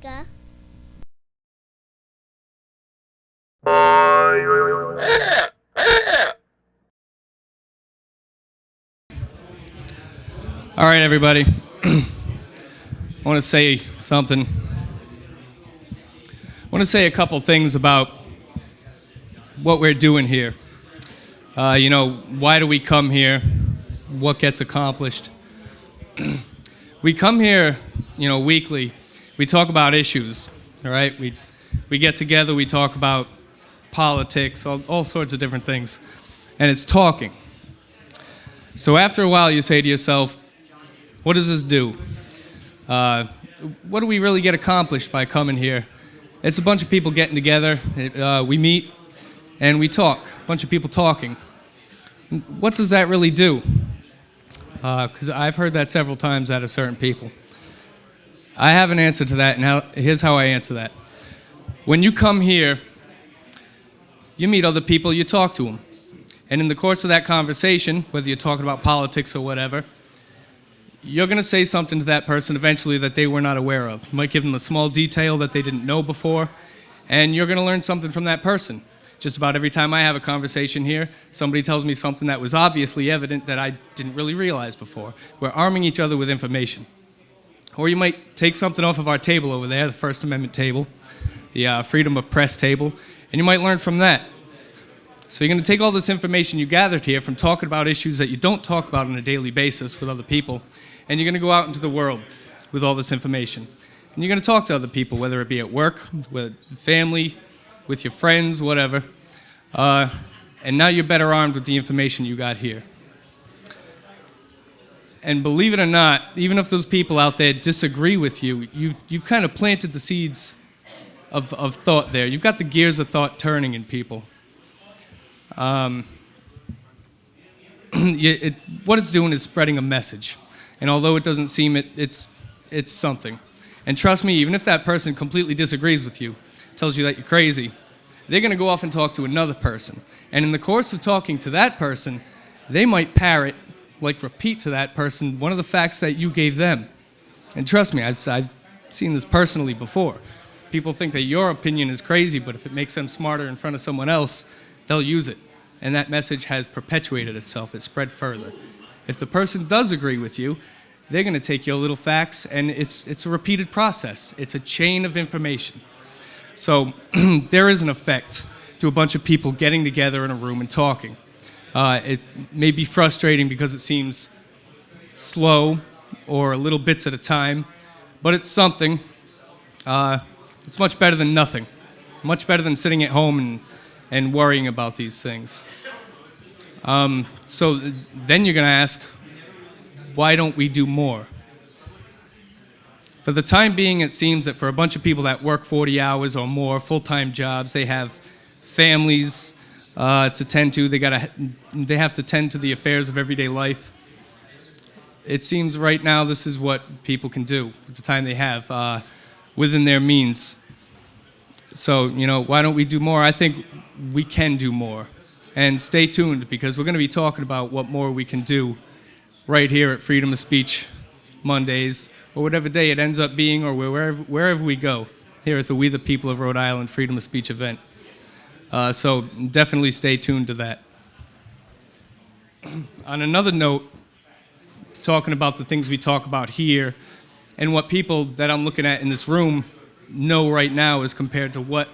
America. All right, everybody. I want to say something. I want to say a couple things about what we're doing here. Why do we come here? What gets accomplished? We come here, weekly. We talk about issues, all right? We get together, we talk about politics, all sorts of different things. And it's talking. So after a while, you say to yourself, what does this do? What do we really get accomplished by coming here? It's a bunch of people getting together. We meet and we talk. A bunch of people talking. What does that really do? Because I've heard that several times out of certain people. I have an answer to that, and here's how I answer that. When you come here, you meet other people, you talk to them. And in the course of that conversation, whether you're talking about politics or whatever, you're going to say something to that person eventually that they were not aware of. You might give them a small detail that they didn't know before, and you're going to learn something from that person. Just about every time I have a conversation here, somebody tells me something that was obviously evident that I didn't really realize before. We're arming each other with information. Or you might take something off of our table over there, the First Amendment table, the freedom of press table, and you might learn from that. So you're going to take all this information you gathered here from talking about issues that you don't talk about on a daily basis with other people, and you're going to go out into the world with all this information. And you're going to talk to other people, whether it be at work, with family, with your friends, whatever. And now you're better armed with the information you got here. And believe it or not, even if those people out there disagree with you, you've kind of planted the seeds of thought there. You've got the gears of thought turning in people. What it's doing is spreading a message. And although it doesn't seem it's something. And trust me, even if that person completely disagrees with you, tells you that you're crazy, they're going to go off and talk to another person. And in the course of talking to that person, they might parrot, repeat to that person one of the facts that you gave them. And trust me, I've seen this personally before. People think that your opinion is crazy, but if it makes them smarter in front of someone else, they'll use it. And that message has perpetuated itself. It's spread further. If the person does agree with you, they're going to take your little facts, and it's a repeated process. It's a chain of information. So there is an effect to a bunch of people getting together in a room and talking. It may be frustrating because it seems slow or little bits at a time, but it's something. It's much better than nothing. Much better than sitting at home and worrying about these things. So then you're going to ask, why don't we do more? For the time being, it seems that for a bunch of people that work 40 hours or more, full-time jobs, they have families to tend to. They have to tend to the affairs of everyday life. It seems right now this is what people can do with the time they have within their means. So, why don't we do more? I think we can do more. And stay tuned, because we're going to be talking about what more we can do right here at Freedom of Speech Mondays, or whatever day it ends up being, or wherever we go here at the We the People of Rhode Island Freedom of Speech event. So definitely stay tuned to that. On another note, talking about the things we talk about here, and what people that I'm looking at in this room know right now as compared to what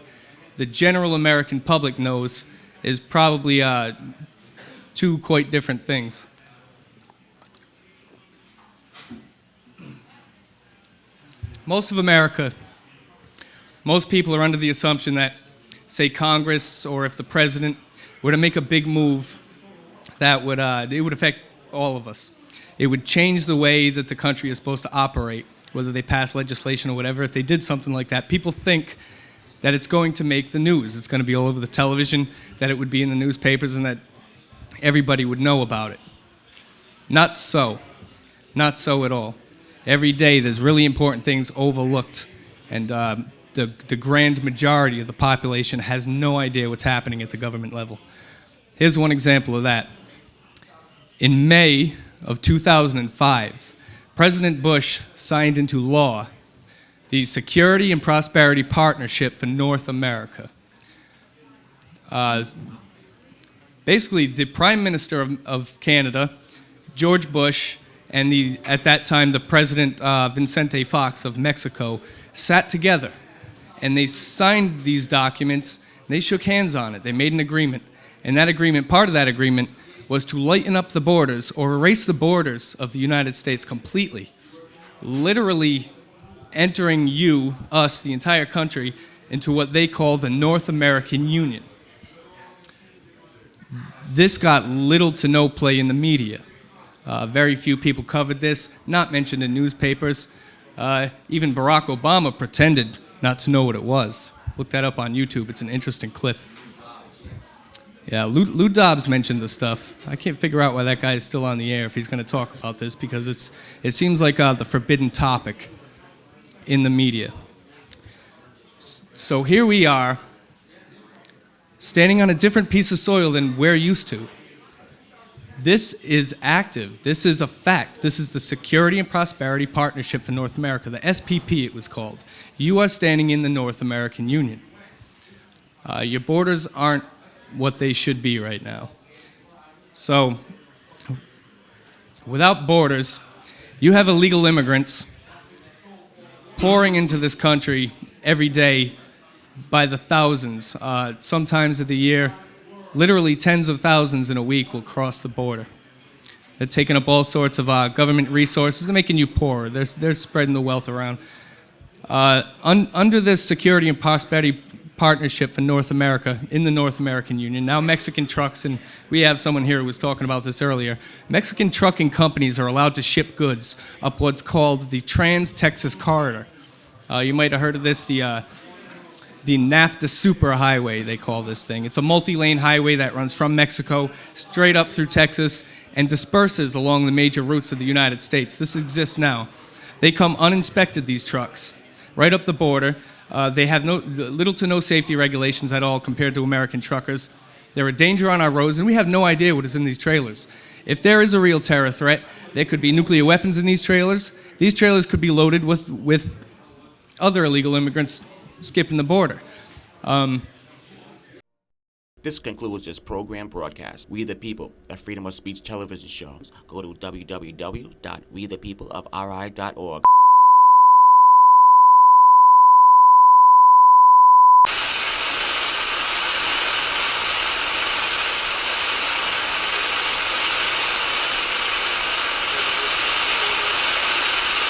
the general American public knows, is probably two quite different things. Most of America, most people are under the assumption that, say, Congress or if the president were to make a big move, that it would affect all of us. It would change the way that the country is supposed to operate, whether they pass legislation or whatever. If they did something like that, people think that it's going to make the news. It's going to be all over the television, that it would be in the newspapers, and that everybody would know about it. Not so. Not so at all. Every day there's really important things overlooked, and the grand majority of the population has no idea what's happening at the government level. Here's one example of that. In May of 2005, President Bush signed into law the Security and Prosperity Partnership for North America. Basically, the Prime Minister of Canada, George Bush, and at that time the President Vicente Fox of Mexico sat together, and they signed these documents. They shook hands on it. They made an agreement, and that agreement, part of that agreement, was to lighten up the borders or erase the borders of the United States completely, literally entering us, the entire country, into what they call the North American Union. This got little to no play in the media. Very few people covered this, not mentioned in newspapers. Even Barack Obama pretended not to know what it was. Look that up on YouTube. It's an interesting clip. Yeah, Lou Dobbs mentioned the stuff. I can't figure out why that guy is still on the air if he's going to talk about this, because it seems like the forbidden topic in the media. So here we are, standing on a different piece of soil than we're used to. This is active. This is a fact. This is the Security and Prosperity Partnership for North America, the SPP it was called. You are standing in the North American Union. Your borders aren't what they should be right now. So, without borders, you have illegal immigrants pouring into this country every day by the thousands. Sometimes of the year, literally tens of thousands in a week will cross the border. They're taking up all sorts of government resources and making you poorer. They're spreading the wealth around. Under this Security and Prosperity Partnership for North America, in the North American Union, now Mexican trucks, and we have someone here who was talking about this earlier, Mexican trucking companies are allowed to ship goods up what's called the Trans-Texas Corridor. You might have heard of this, the NAFTA Superhighway, they call this thing. It's a multi-lane highway that runs from Mexico straight up through Texas and disperses along the major routes of the United States. This exists now. They come uninspected, these trucks, right up the border. They have little to no safety regulations at all compared to American truckers. They're a danger on our roads, and we have no idea what is in these trailers. If there is a real terror threat, there could be nuclear weapons in these trailers. These trailers could be loaded with other illegal immigrants skipping the border. This concludes this program broadcast. We the People, a freedom of speech television show. Go to www.wethepeopleofri.org.